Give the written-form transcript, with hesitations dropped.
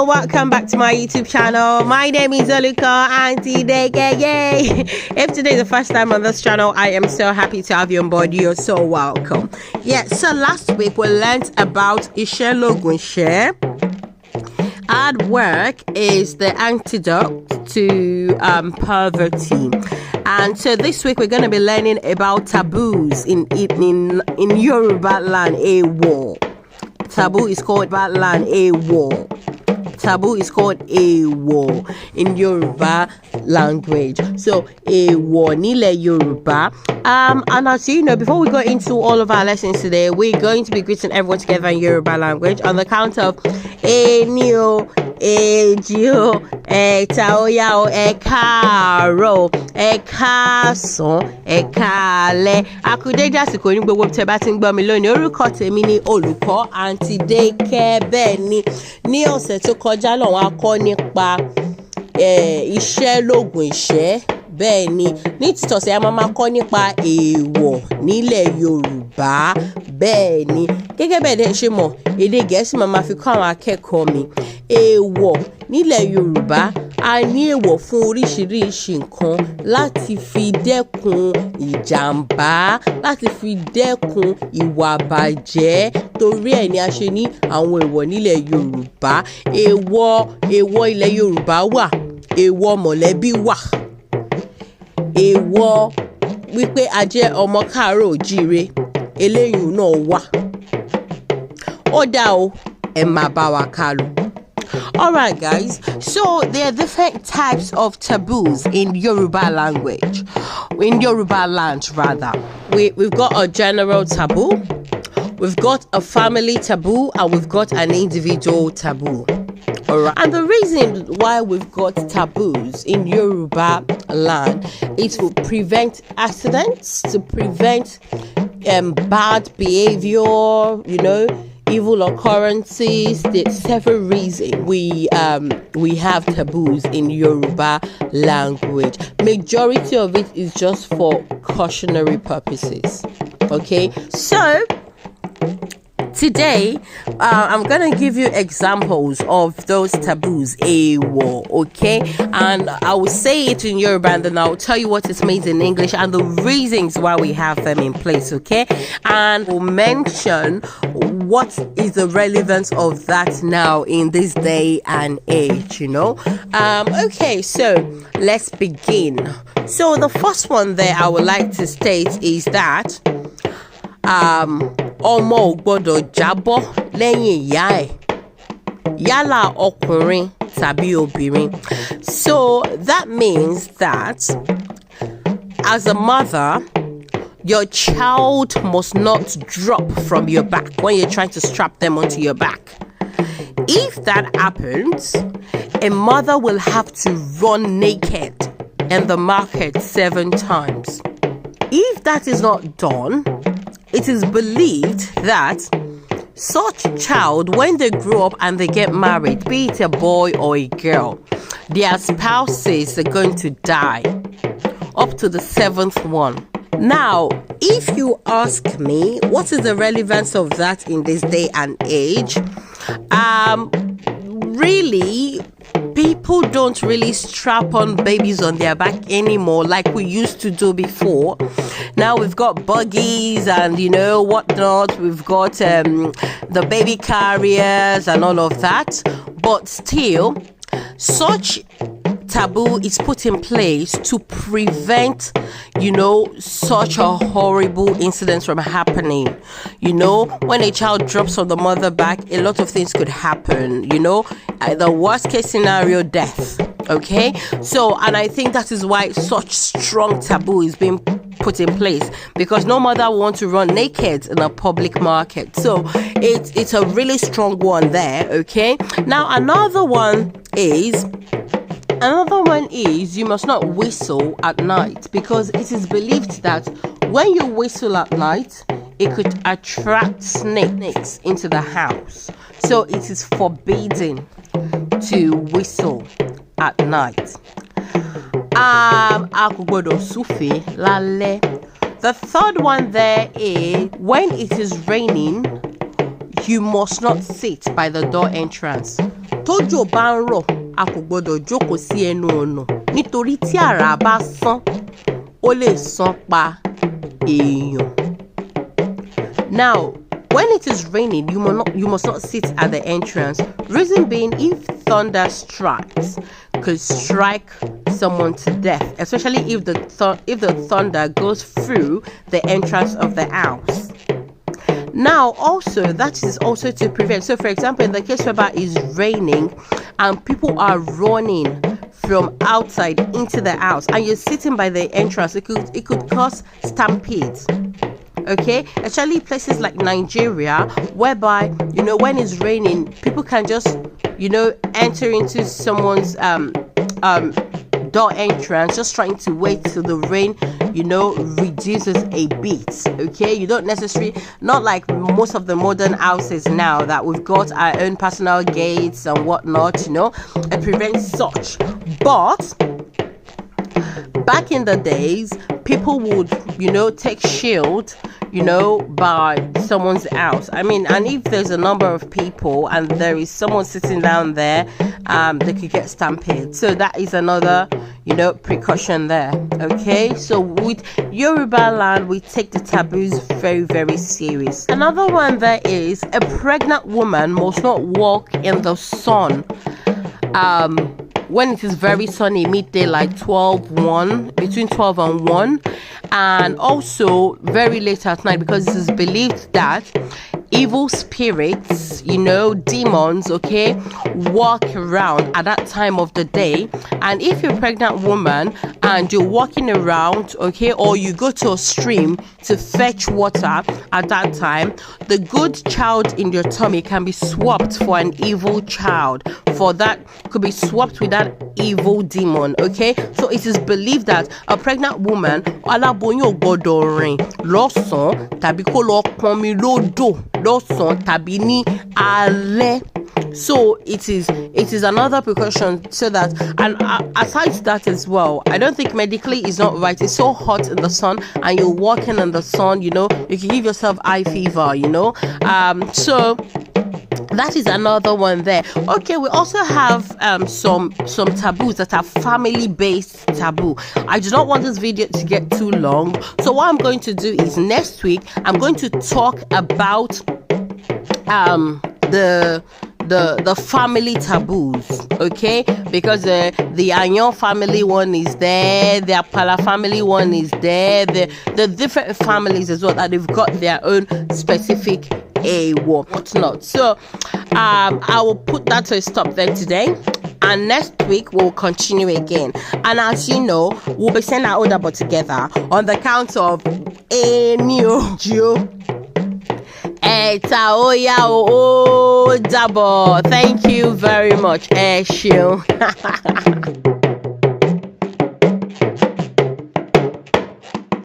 Hello, welcome back to my YouTube channel. My name is Oluko Auntie Deke. Yay! If today is the first time on this channel, I am so happy to have you on board. You're so welcome. Yeah, so last week we learned about Ishe Logun Share. Hard work is the antidote to poverty. And so this week we're going to be learning about taboos in Yorùbá land. Èèwò. Taboo is called Batland Èèwò. Taboo is called Èèwò in Yorùbá language. So Èèwò nílẹ̀ Yorùbá. And as you know, before we go into all of our lessons today, we're going to be greeting everyone together in Yorùbá language on the count of Ení o, èjì o, ẹ̀ta ó yá o, ẹ káàárọ̀, ẹ káàsán, ẹ káalẹ́. A kú dédé àsìkò ní gbogbo tẹ́ bá ti ń gbọ́ mi lónìí. Orúkọ tèmi ni Olùkọ́ Aunty Deke. Bẹ́ẹ̀ ni ní ọ̀sẹ̀ tó kọjá lọ́wọ́ a kọ́ nípa iṣẹ́ lóògùn ìṣẹ́. Bẹ́ẹ̀ ni ní títọ̀sẹ̀ a máa kọ́ nípa èèwọ̀ nílẹ̀ Yorùbá. Bẹ́ẹ̀ ni gẹ́gẹ́ bẹ́ẹ̀ dẹ́ ṣe mọ̀ èdè Gẹ̀ẹ́sì máa fi kọ́ àwọn akẹ́kọ̀ọ́ mi. Èèwọ̀ nílẹ̀ Yorùbá a ní èèwọ̀ fún oríṣiríṣi nǹkan láti fi dẹ́kun ìjàmbá, láti fi dẹ́kun ìwà bàjẹ́. Torí ẹ̀ ni a ṣe ní àwọn èèwọ̀ nílẹ̀ Yorùbá. Èèwọ̀ ilẹ̀ Yorùbá wà, èèwọ̀ mọ̀lẹ́bí wà, èèwọ̀ wípé a jẹ́ ọmọ káàárọ̀ òjíire, eléyìí náà wà. Ó dá o, ẹ máa bá wa ká lọ. Alright guys, so there are different types of taboos in Yoruba language, in Yoruba land rather. We've got a general taboo, we've got a family taboo, and we've got an individual taboo. Alright, and the reason why we've got taboos in Yoruba land is to prevent accidents, to prevent bad behavior, evil occurrences. There's several reasons we have taboos in Yoruba language. Majority of it is just for cautionary purposes. Okay, so today I'm gonna give you examples of those taboos. Èèwò, okay, and I will say it in Yoruba and then I'll tell you what it means in English and the reasons why we have them in place, okay, and we'll mention what is the relevance of that now in this day and age, okay, so let's begin. So the first one there I would like to state is that ọmọ ò gbọdọ̀ jábọ́ lẹ́yìn ìyá ẹ̀, yálà ọkùnrin tàbí obìnrin. So that means that as a mother, your child must not drop from your back when you're trying to strap them onto your back. If that happens, a mother will have to run naked in the market 7 times. If that is not done, it is believed that such child, when they grow up and they get married, be it a boy or a girl, their spouses are going to die up to the 7th one. Now, if you ask me, what is the relevance of that in this day and age? Really, people don't really strap on babies on their back anymore like we used to do before. Now we've got buggies and whatnot. We've got the baby carriers and all of that. But still, such taboo is put in place to prevent, such a horrible incident from happening. When a child drops on the mother back, a lot of things could happen, the worst case scenario, death. Okay, so, and I think that is why such strong taboo is being put in place, because no mother will want to run naked in a public market. So it's a really strong one there. Okay, now another one is you must not whistle at night, because it is believed that when you whistle at night, it could attract snakes into the house. So it is forbidden to whistle at night. The third one there is when it is raining, you must not sit by the door entrance. tójò bá ń rọ̀ a kò gbọdọ̀ jókòó sí ẹnu ọ̀nà nítorí tí àrá bá sán ó lè sán pa èèyàn. Now, when it is raining, you must not sit at the entrance. Reason being, if thunder strikes, could strike someone to death, especially if the thunder goes through the entrance of the house. Now, also, that is also to prevent. So, for example, in the case where it is raining and people are running from outside into the house, and you're sitting by the entrance, it could cause stampedes. Okay, especially places like Nigeria, whereby when it's raining, people can just enter into someone's door entrance, just trying to wait till the rain reduces a bit. Okay, you don't necessarily, not like most of the modern houses now that we've got our own personal gates and whatnot. It prevents such. But back in the days, people would take shield by someone's house. I mean, and if there's a number of people and there is someone sitting down there, they could get stampeded. So that is another precaution there. Okay, so with Yoruba land, we take the taboos very, very serious. Another one there is a pregnant woman must not walk in the sun when it is very sunny, midday, like between 12 and 1, and also very late at night, because it is believed that evil spirits, demons, okay, walk around at that time of the day. And if you're a pregnant woman and you're walking around, okay, or you go to a stream to fetch water at that time, the good child in your tummy can be swapped for an evil child. For that, could be swapped with that evil demon. Okay, so it is believed that a pregnant woman aláboyún ò gbọdọ̀ rìn lọ́sàn-án tàbí kó lọ pọnmi lódò lọ́sàn-án tàbí ní alẹ́. So it is another precaution, so that, and aside that as well, I don't think medically is not right. It's so hot in the sun and you're walking in the sun, you can give yourself eye fever, so that is another one there. Okay, we also have some taboos that are family based taboo. I do not want this video to get too long, so what I'm going to do is next week I'm going to talk about the family taboos, okay? Because the Anyon family one is there, the Apala family one is there, the different families as well, that they've got their own specific Èèwò, whatnot. So I will put that to a stop there today, and next week we'll continue again. And as you know, we'll be sending our order but together on the count of Taboo. Thank you very much.